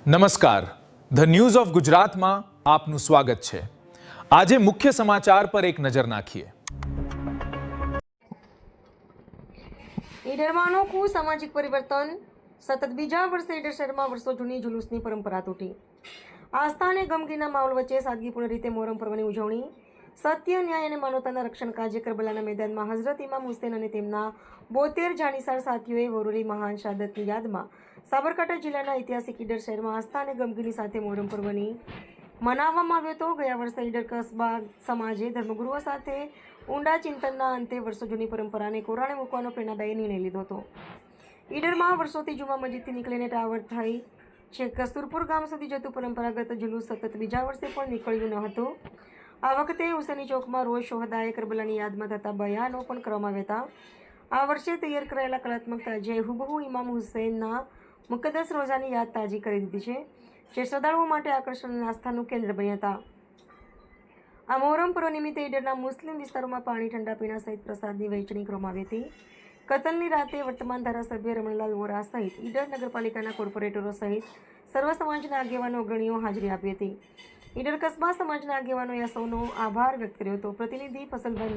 નમસ્કાર, the news of ગુજરાતમાં આપનું સ્વાગત છે। આજે મુખ્ય સમાચાર પર એક નજર નાખીએ। ઈડરમાં અનોખું સામાજિક પરિવર્તન। સતત બીજા વર્ષે ઈડર શહેરમાં વર્ષો જૂની જુલુસની પરંપરા તૂટી। આસ્થા અને ગમગીના માહોલ વચ્ચે સાદગીપૂર્ણ રીતે મોહરમ પર્વની ઉજવણી। સત્ય, ન્યાય અને માનવતાના રક્ષણ કાજે કરબલાના મેદાનમાં હઝરત ઇમામ હુસૈન અને તેમના 72 જાણીસાર સાથીઓએ વરોરી મહાન શહાદતની યાદમાં સાબરકાંઠા જિલ્લાના ઐતિહાસિક ઈડર શહેરમાં આસ્થા અને ગમગીની સાથે મોહરમ પર્વની મનાવવામાં આવ્યો હતો। ગયા વર્ષે ઈડર કસ્બા સમાજે ધર્મગુરુઓ સાથે ઊંડા ચિંતનના અંતે વર્ષો જૂની પરંપરાને કોરાણે મૂકવાનો પ્રેરણાદાયી નિર્ણય લીધો હતો। ઈડરમાં વર્ષોથી જુમા મસ્જિદથી નીકળીને ટાવર થઈ છે કસ્તુરપુર ગામ સુધી જતું પરંપરાગત જુલુસ સતત બીજા વર્ષે પણ નીકળ્યું ન હતું। આ વખતે હુસેની ચોકમાં રોજ શોહદાએ કરબલાની યાદમાં થતા બયાનો પણ કરવામાં આવ્યા હતા। આ વર્ષે તૈયાર કરાયેલા કલાત્મક તાજીયાએ હુબહુ ઇમામ હુસૈનના મુકદ્દસ રોઝાની યાદ તાજી કરી દીધી છે, જે શ્રદ્ધાળુઓ માટે આકર્ષણ અને આસ્થાનું કેન્દ્ર બન્યા હતા। આ મોહરમ પર્વ નિમિત્તે ઈડરના મુસ્લિમ વિસ્તારોમાં પાણી, ઠંડા પીણા સહિત પ્રસાદની વહેંચણી કરવામાં આવી હતી। કતલની રાતે વર્તમાન ધારાસભ્ય રમણલાલ વોરા સહિત ઈડર નગરપાલિકાના કોર્પોરેટરો સહિત સર્વ સમાજના આગેવાનો અગ્રણીઓ હાજરી આપી હતી। ઈડર કસ્બા સમાજના આગેવાનોએ આ સૌનો આભાર વ્યક્ત કર્યો હતો। પ્રતિનિધિ ફસલભાઈ